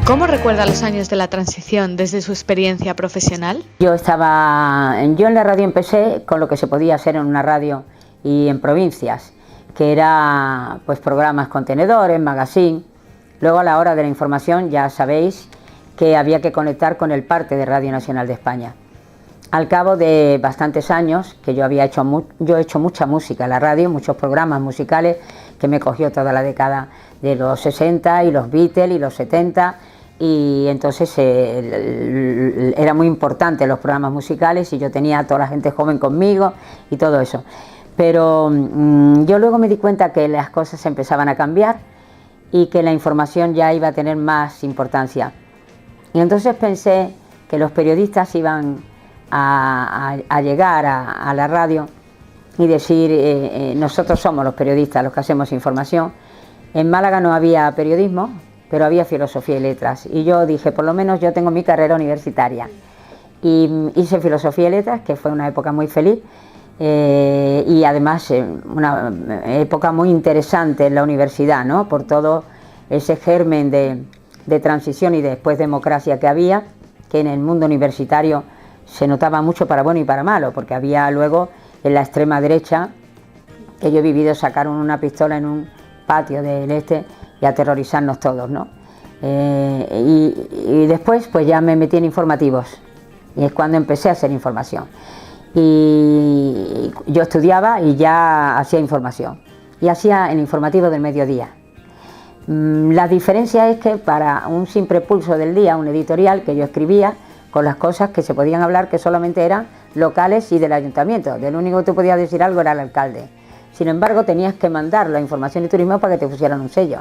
¿Cómo recuerda los años de la transición desde su experiencia profesional? Yo en la radio empecé con lo que se podía hacer en una radio y en provincias, que era pues programas contenedores, magazine. Luego a la hora de la información ya sabéis que había que conectar con el parte de Radio Nacional de España. Al cabo de bastantes años, que yo he hecho mucha música en la radio, muchos programas musicales, que me cogió toda la década de los 60 y los Beatles y los 70, y entonces era muy importante los programas musicales y yo tenía a toda la gente joven conmigo y todo eso. Pero yo luego me di cuenta que las cosas empezaban a cambiar y que la información ya iba a tener más importancia. Y entonces pensé que los periodistas iban a llegar a la radio y decir, nosotros somos los periodistas los que hacemos información. En Málaga no había periodismo, pero había filosofía y letras. Y yo dije, por lo menos yo tengo mi carrera universitaria. Y hice filosofía y letras, que fue una época muy feliz. Y además una época muy interesante en la universidad, ¿no? Por todo ese germen de transición y después democracia que había, que en el mundo universitario se notaba mucho para bueno y para malo, porque había luego en la extrema derecha, que yo he vivido, sacaron una pistola en un patio del este y aterrorizarnos todos, ¿no? Y después pues ya me metí en informativos y es cuando empecé a hacer información. Y yo estudiaba y ya hacía información y hacía el informativo del mediodía. La diferencia es que para un simple pulso del día, un editorial que yo escribía con las cosas que se podían hablar, que solamente eran locales y del ayuntamiento, del único que tú podías decir algo era el alcalde. Sin embargo, tenías que mandarlo a Información y Turismo para que te pusieran un sello.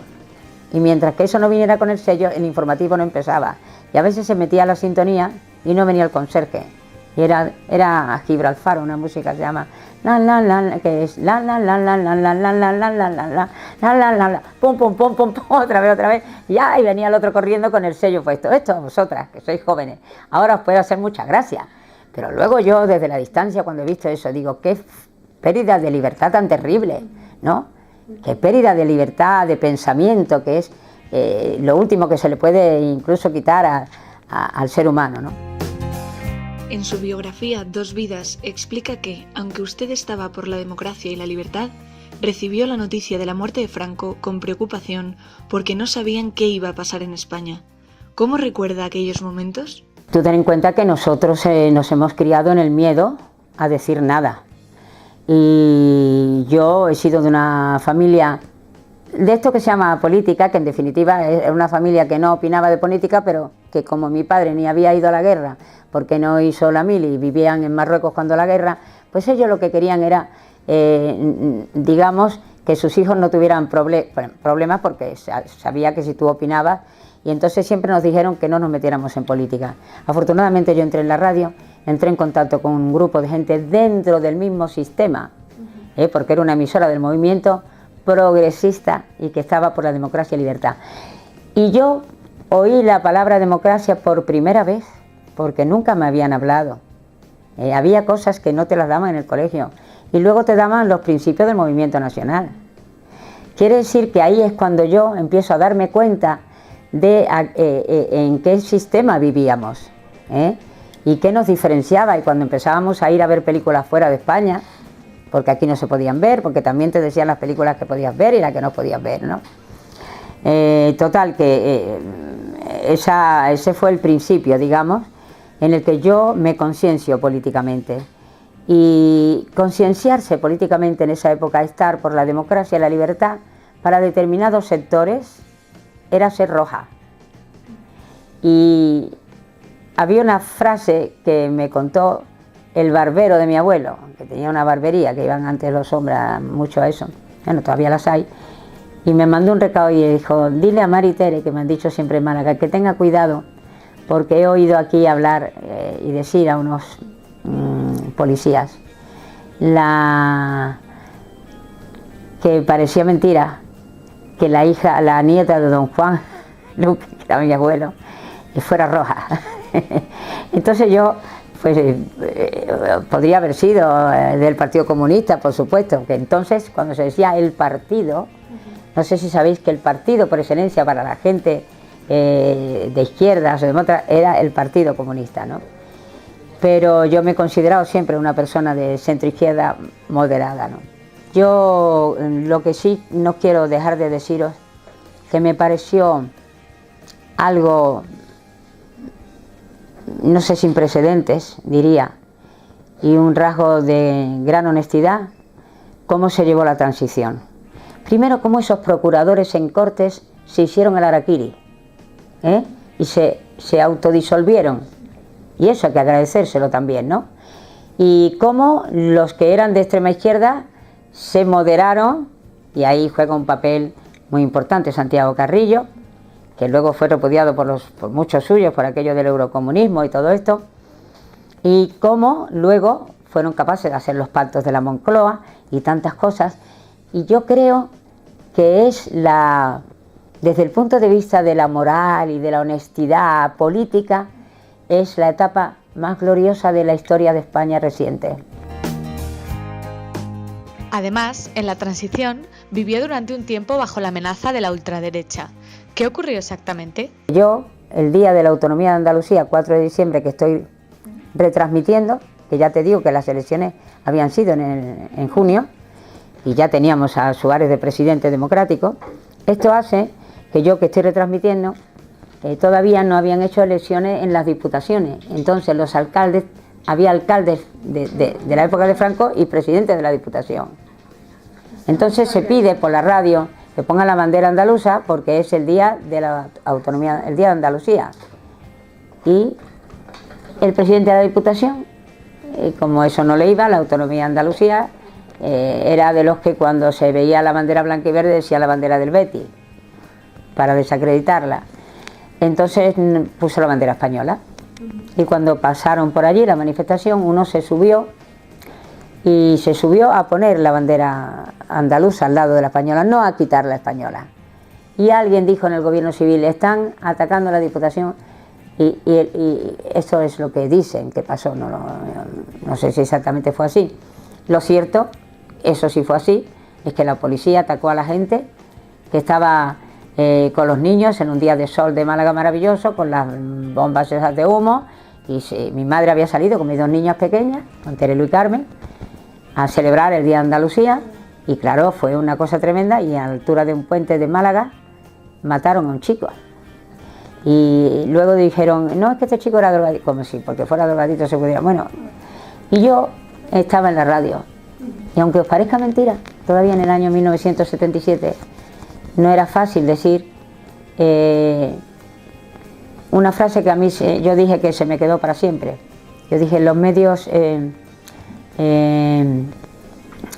Y mientras que eso no viniera con el sello, el informativo no empezaba. Y a veces se metía la sintonía y no venía el conserje. Y era Gibralfaro, una música que se llama la la la, que es la la la la la la la la la la la la la la, pum pum pum pum pum, otra vez, ya, y venía el otro corriendo con el sello puesto. Esto, vosotras, que sois jóvenes, ahora os puedo hacer muchas gracias. Pero luego yo, desde la distancia, cuando he visto eso, digo, qué pérdida de libertad tan terrible, ¿no? Qué pérdida de libertad, de pensamiento, que es lo último que se le puede incluso quitar al ser humano, ¿no? En su biografía Dos vidas explica que, aunque usted estaba por la democracia y la libertad, recibió la noticia de la muerte de Franco con preocupación porque no sabían qué iba a pasar en España. ¿Cómo recuerda aquellos momentos? Tú ten en cuenta que nosotros nos hemos criado en el miedo a decir nada. Y yo he sido de una familia de esto que se llama política, que en definitiva es una familia que no opinaba de política, pero que como mi padre ni había ido a la guerra, porque no hizo la mili y vivían en Marruecos cuando la guerra, pues ellos lo que querían era, digamos, que sus hijos no tuvieran problemas, porque sabía que si tú opinabas, y entonces siempre nos dijeron que no nos metiéramos en política. Afortunadamente yo entré en la radio, entré en contacto con un grupo de gente dentro del mismo sistema, porque era una emisora del movimiento progresista y que estaba por la democracia y libertad. Y yo oí la palabra democracia por primera vez, porque nunca me habían hablado. Había cosas que no te las daban en el colegio y luego te daban los principios del movimiento nacional. Quiere decir que ahí es cuando yo empiezo a darme cuenta de en qué sistema vivíamos, y qué nos diferenciaba. Y cuando empezábamos a ir a ver películas fuera de España, porque aquí no se podían ver, porque también te decían las películas que podías ver y las que no podías ver, ¿no? Total, que ese fue el principio, digamos, en el que yo me conciencio políticamente. Y concienciarse políticamente en esa época, estar por la democracia y la libertad, para determinados sectores, era ser roja. Y había una frase que me contó el barbero de mi abuelo, que tenía una barbería, que iban antes los hombres mucho a eso, bueno, todavía las hay, y me mandó un recado y dijo, dile a Mari Tere, que me han dicho siempre en Málaga, que tenga cuidado, porque he oído aquí hablar y decir a unos policías que parecía mentira que la nieta de don Juan Luque, que era mi abuelo, fuera roja. Entonces yo, pues podría haber sido del Partido Comunista, por supuesto, que entonces cuando se decía el partido, no sé si sabéis que el partido por excelencia para la gente de izquierdas o demócratas, era el Partido Comunista, ¿no? Pero yo me he considerado siempre una persona de centro-izquierda moderada, ¿no? Yo lo que sí no quiero dejar de deciros, que me pareció algo, no sé, sin precedentes, diría, y un rasgo de gran honestidad, cómo se llevó la transición. Primero, cómo esos procuradores en Cortes se hicieron el harakiri, y se autodisolvieron, y eso hay que agradecérselo también, ¿no? Y cómo los que eran de extrema izquierda se moderaron, y ahí juega un papel muy importante Santiago Carrillo, que luego fue repudiado por muchos suyos por aquello del eurocomunismo y todo esto, y cómo luego fueron capaces de hacer los pactos de la Moncloa y tantas cosas. Y yo creo que es desde el punto de vista de la moral y de la honestidad política, es la etapa más gloriosa de la historia de España reciente. Además, en la transición vivió durante un tiempo bajo la amenaza de la ultraderecha. ¿Qué ocurrió exactamente? Yo, el día de la autonomía de Andalucía, 4 de diciembre, que estoy retransmitiendo, que ya te digo que las elecciones habían sido en junio, y ya teníamos a Suárez de presidente democrático, esto hace que yo, que estoy retransmitiendo, todavía no habían hecho elecciones en las diputaciones. Entonces los alcaldes, había alcaldes de la época de Franco y presidentes de la Diputación. Entonces se pide por la radio que pongan la bandera andaluza porque es el día de la autonomía, el día de Andalucía. Y el presidente de la Diputación, como eso no le iba, la autonomía de Andalucía, era de los que cuando se veía la bandera blanca y verde decía la bandera del Betis, para desacreditarla. Entonces puso la bandera española. Y cuando pasaron por allí la manifestación, uno se subió a poner la bandera andaluza al lado de la española, no a quitar la española. Y alguien dijo en el gobierno civil, están atacando a la Diputación, y eso es lo que dicen que pasó, no sé si exactamente fue así. Lo cierto, eso sí fue así, es que la policía atacó a la gente que estaba con los niños en un día de sol de Málaga maravilloso, con las bombas esas de humo, y mi madre había salido con mis 2 niñas pequeñas, con Terelu y Carmen, a celebrar el Día de Andalucía, y claro, fue una cosa tremenda, y a la altura de un puente de Málaga mataron a un chico. Y luego dijeron, no, es que este chico era drogadito, como si porque fuera drogadito se pudiera, bueno, y yo estaba en la radio, y aunque os parezca mentira, todavía en el año 1977 no era fácil decir una frase que a mí yo dije que se me quedó para siempre. Yo dije, los medios,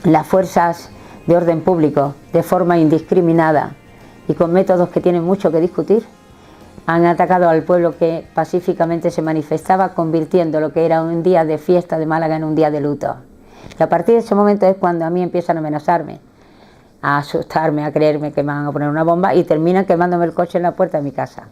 las fuerzas de orden público, de forma indiscriminada y con métodos que tienen mucho que discutir, han atacado al pueblo que pacíficamente se manifestaba, convirtiendo lo que era un día de fiesta de Málaga en un día de luto. Y a partir de ese momento es cuando a mí empiezan a amenazarme, a asustarme, a creerme que me van a poner una bomba, y terminan quemándome el coche en la puerta de mi casa.